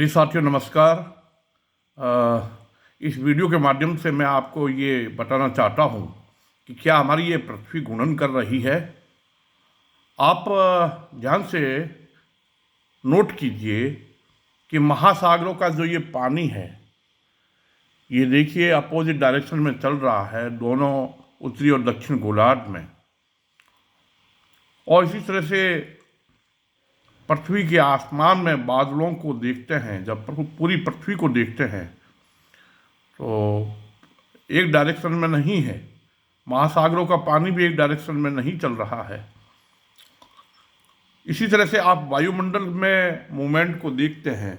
प्रिय साथियों नमस्कार। इस वीडियो के माध्यम से मैं आपको ये बताना चाहता हूँ कि क्या हमारी ये पृथ्वी घूर्णन कर रही है। आप ध्यान से नोट कीजिए कि महासागरों का जो ये पानी है, ये देखिए अपोजिट डायरेक्शन में चल रहा है, दोनों उत्तरी और दक्षिण गोलार्ध में। और इसी तरह से पृथ्वी के आसमान में बादलों को देखते हैं, जब पूरी पृथ्वी को देखते हैं तो एक डायरेक्शन में नहीं है। महासागरों का पानी भी एक डायरेक्शन में नहीं चल रहा है। इसी तरह से आप वायुमंडल में मूवमेंट को देखते हैं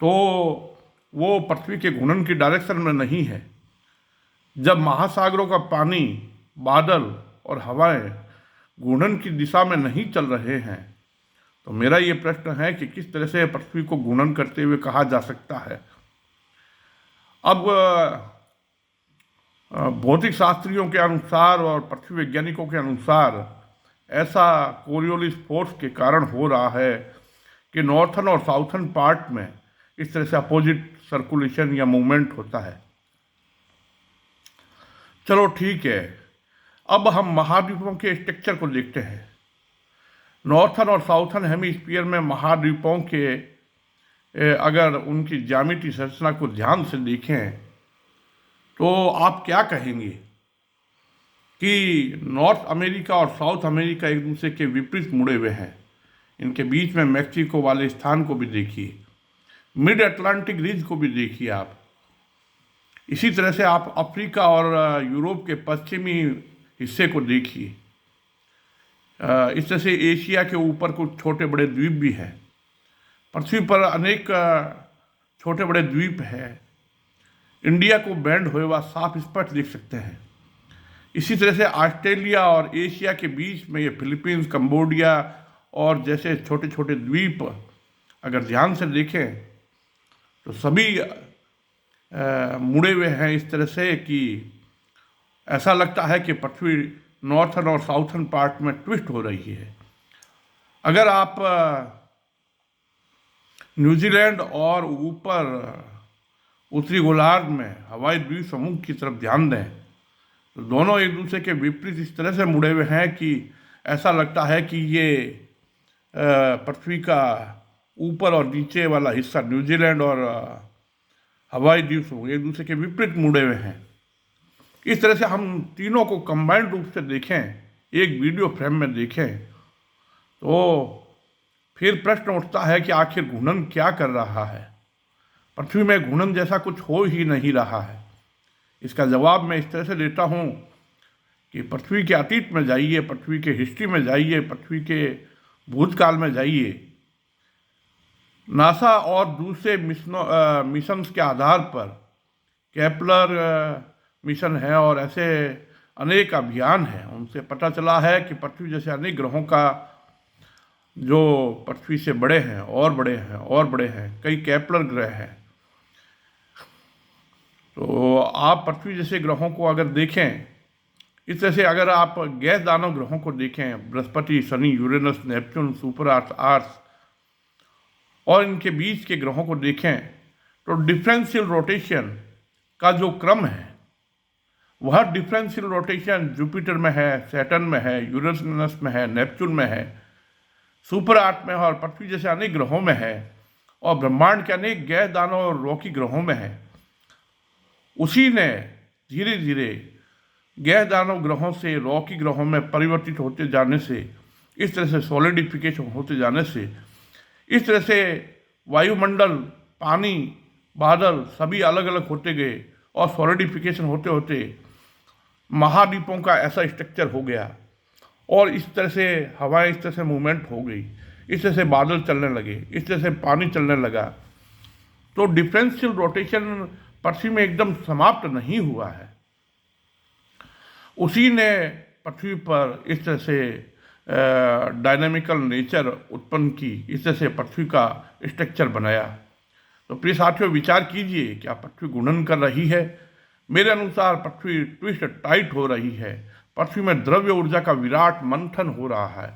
तो वो पृथ्वी के घूर्णन की डायरेक्शन में नहीं है। जब महासागरों का पानी, बादल और हवाएं घूर्णन की दिशा में नहीं चल रहे हैं तो मेरा ये प्रश्न है कि किस तरह से पृथ्वी को घूर्णन करते हुए कहा जा सकता है। अब भौतिक शास्त्रियों के अनुसार और पृथ्वी वैज्ञानिकों के अनुसार ऐसा कोरियोलिस फोर्स के कारण हो रहा है कि नॉर्थन और साउथर्न पार्ट में इस तरह से अपोजिट सर्कुलेशन या मूवमेंट होता है। चलो ठीक है, अब हम महाद्वीपों के स्ट्रक्चर को देखते हैं। नॉर्थन और साउथर्न हेमिस्फीयर में महाद्वीपों के अगर उनकी ज्यामितीय संरचना को ध्यान से देखें तो आप क्या कहेंगे कि नॉर्थ अमेरिका और साउथ अमेरिका एक दूसरे के विपरीत मुड़े हुए हैं। इनके बीच में मैक्सिको वाले स्थान को भी देखिए, मिड अटलांटिक रिज को भी देखिए आप। इसी तरह से आप अफ्रीका और यूरोप के पश्चिमी हिस्से को देखिए। इस तरह से एशिया के ऊपर कुछ छोटे बड़े द्वीप भी हैं। पृथ्वी पर अनेक छोटे बड़े द्वीप हैं। इंडिया को बैंड हुए हुआ साफ स्पष्ट देख सकते हैं। इसी तरह से ऑस्ट्रेलिया और एशिया के बीच में ये फिलीपींस, कंबोडिया और जैसे छोटे छोटे द्वीप अगर ध्यान से देखें तो सभी मुड़े हुए हैं इस तरह से कि ऐसा लगता है कि पृथ्वी नॉर्थन और साउथर्न पार्ट में ट्विस्ट हो रही है। अगर आप न्यूजीलैंड और ऊपर उत्तरी गोलार्ध में हवाई द्वीप समूह की तरफ ध्यान दें तो दोनों एक दूसरे के विपरीत इस तरह से मुड़े हुए हैं कि ऐसा लगता है कि ये पृथ्वी का ऊपर और नीचे वाला हिस्सा न्यूजीलैंड और हवाई द्वीप समूह एक दूसरे के विपरीत मुड़े हुए हैं। इस तरह से हम तीनों को कंबाइंड रूप से देखें, एक वीडियो फ्रेम में देखें तो फिर प्रश्न उठता है कि आखिर घूर्णन क्या कर रहा है। पृथ्वी में घूर्णन जैसा कुछ हो ही नहीं रहा है। इसका जवाब मैं इस तरह से देता हूँ कि पृथ्वी के अतीत में जाइए, पृथ्वी के हिस्ट्री में जाइए, पृथ्वी के भूतकाल में जाइए। नासा और दूसरे मिशंस के आधार पर केपलर मिशन है और ऐसे अनेक अभियान हैं, उनसे पता चला है कि पृथ्वी जैसे अनेक ग्रहों का जो पृथ्वी से बड़े हैं और बड़े हैं और बड़े हैं, कई केपलर ग्रह हैं। तो आप पृथ्वी जैसे ग्रहों को अगर देखें, इस तरह से अगर आप गैस दानव ग्रहों को देखें, Brihaspati, Shani, Uranus, Neptune, super अर्थ और इनके बीच के ग्रहों को देखें तो डिफरेंशियल रोटेशन का जो क्रम है वह डिफरेंशियल रोटेशन जुपिटर में है, सैटर्न में है, यूरेनस में है, नेपच्यून में है, सुपर अर्थ में है और पृथ्वी जैसे अनेक ग्रहों में है और ब्रह्मांड के अनेक गैस दानव और रॉकी ग्रहों में है। उसी ने धीरे धीरे गैस दानव ग्रहों से रॉकी ग्रहों में परिवर्तित होते जाने से, इस तरह से सॉलिडिफिकेशन होते जाने से, इस तरह से वायुमंडल, पानी, बादल सभी अलग अलग होते गए और सॉलिडिफिकेशन होते होते महाद्वीपों का ऐसा स्ट्रक्चर हो गया और इस तरह से हवाएं इस तरह से मूवमेंट हो गई, इस तरह से बादल चलने लगे, इस तरह से पानी चलने लगा। तो डिफरेंशियल रोटेशन पृथ्वी में एकदम समाप्त नहीं हुआ है। उसी ने पृथ्वी पर इस तरह से डायनामिकल नेचर उत्पन्न की, इस तरह से पृथ्वी का स्ट्रक्चर बनाया। तो प्रिय साथियों, विचार कीजिए, क्या पृथ्वी घूर्णन कर रही है? मेरे अनुसार पृथ्वी ट्विस्ट टाइट हो रही है। पृथ्वी में द्रव्य ऊर्जा का विराट मंथन हो रहा है।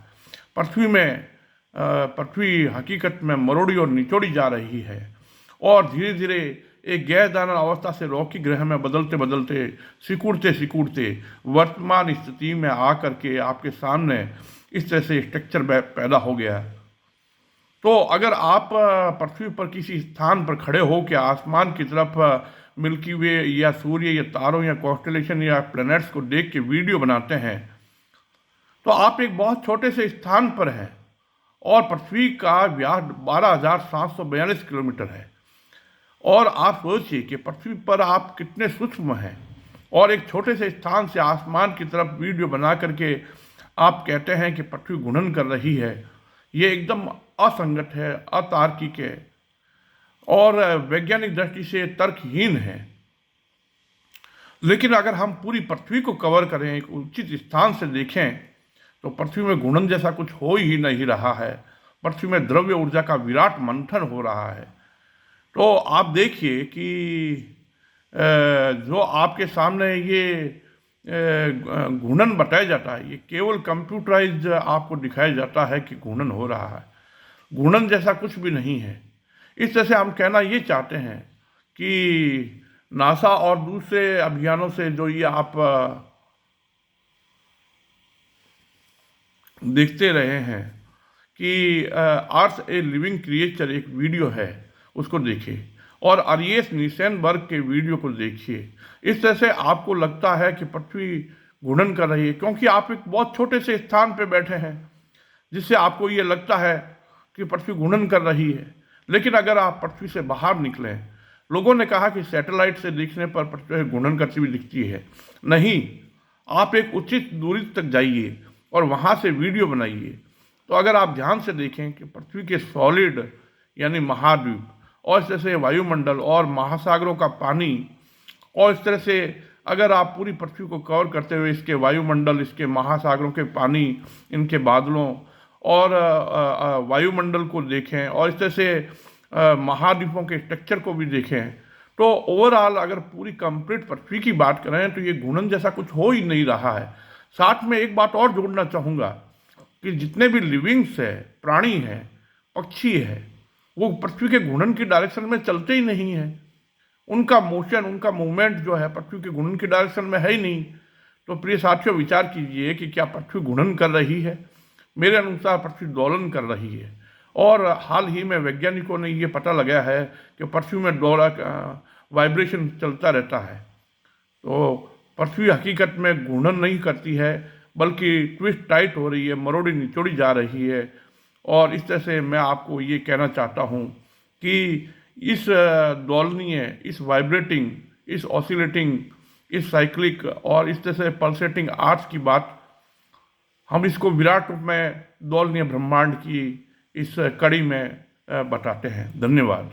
पृथ्वी में पृथ्वी हकीकत में मरोड़ी और निचोड़ी जा रही है और धीरे धीरे एक गैस दानव अवस्था से रॉकी ग्रह में बदलते बदलते सिकुड़ते सिकुड़ते वर्तमान स्थिति में आकर के आपके सामने इस तरह से स्ट्रक्चर पैदा हो गया है। तो अगर आप पृथ्वी पर किसी स्थान पर खड़े हो के आसमान की तरफ मिल्की वे या सूर्य या तारों या कॉन्स्टेलेशन या प्लैनेट्स को देख के वीडियो बनाते हैं तो आप एक बहुत छोटे से स्थान पर हैं और पृथ्वी का व्यास 12,742 किलोमीटर है। और आप सोचिए कि पृथ्वी पर आप कितने सूक्ष्म हैं और एक छोटे से स्थान से आसमान की तरफ वीडियो बना करके आप कहते हैं कि पृथ्वी घूर्णन कर रही है। ये एकदम असंगत है, अतार्किक है और वैज्ञानिक दृष्टि से तर्कहीन है। लेकिन अगर हम पूरी पृथ्वी को कवर करें, एक उचित स्थान से देखें, तो पृथ्वी में घूर्णन जैसा कुछ हो ही नहीं रहा है। पृथ्वी में द्रव्य ऊर्जा का विराट मंथन हो रहा है। तो आप देखिए कि जो आपके सामने ये घूर्णन बताया जाता है, ये केवल कंप्यूटराइज आपको दिखाया जाता है कि घूर्णन हो रहा है। घूर्णन जैसा कुछ भी नहीं है। इस तरह से हम कहना ये चाहते हैं कि नासा और दूसरे अभियानों से जो ये आप देखते रहे हैं कि अर्थ ए लिविंग क्रिएचर एक वीडियो है, उसको देखिए और आरियस नीसेनबर्ग के वीडियो को देखिए। इस तरह से आपको लगता है कि पृथ्वी घूर्णन कर रही है क्योंकि आप एक बहुत छोटे से स्थान पर बैठे हैं जिससे आपको ये लगता है कि पृथ्वी घूर्णन कर रही है। लेकिन अगर आप पृथ्वी से बाहर निकलें, लोगों ने कहा कि सैटेलाइट से देखने पर पृथ्वी घूर्णन करती हुई दिखती है। नहीं, आप एक उचित दूरी तक जाइए और वहाँ से वीडियो बनाइए। तो अगर आप ध्यान से देखें कि पृथ्वी के सॉलिड यानी महाद्वीप और इस तरह से वायुमंडल और महासागरों का पानी और इस तरह से अगर आप पूरी पृथ्वी को कवर करते हुए इसके वायुमंडल, इसके महासागरों के पानी, इनके बादलों और वायुमंडल को देखें और इस तरह से महाद्वीपों के स्ट्रक्चर को भी देखें, तो ओवरऑल अगर पूरी कंप्लीट पृथ्वी की बात करें तो ये घूर्णन जैसा कुछ हो ही नहीं रहा है। साथ में एक बात और जोड़ना चाहूँगा कि जितने भी लिविंग्स है, प्राणी हैं, पक्षी है, वो पृथ्वी के घूर्णन की डायरेक्शन में चलते ही नहीं है। उनका मोशन, उनका मूवमेंट जो है पृथ्वी के घूर्णन की डायरेक्शन में है ही नहीं। तो प्रिय साथियों, विचार कीजिए कि क्या पृथ्वी घूर्णन कर रही है? मेरे अनुसार पृथ्वी दोलन कर रही है। और हाल ही में वैज्ञानिकों ने ये पता लगाया है कि पृथ्वी में वाइब्रेशन चलता रहता है। तो पृथ्वी हकीकत में घूर्णन नहीं करती है बल्कि ट्विस्ट टाइट हो रही है, मरोड़ी निचोड़ी जा रही है। और इस तरह से मैं आपको ये कहना चाहता हूँ कि इस दोलनीय, इस वाइब्रेटिंग, इस ऑसिलेटिंग, इस साइक्लिक और इस तरह से पल्सेटिंग आर्ट्स की बात हम इसको विराट रूप में दोलनीय ब्रह्मांड की इस कड़ी में बताते हैं। धन्यवाद।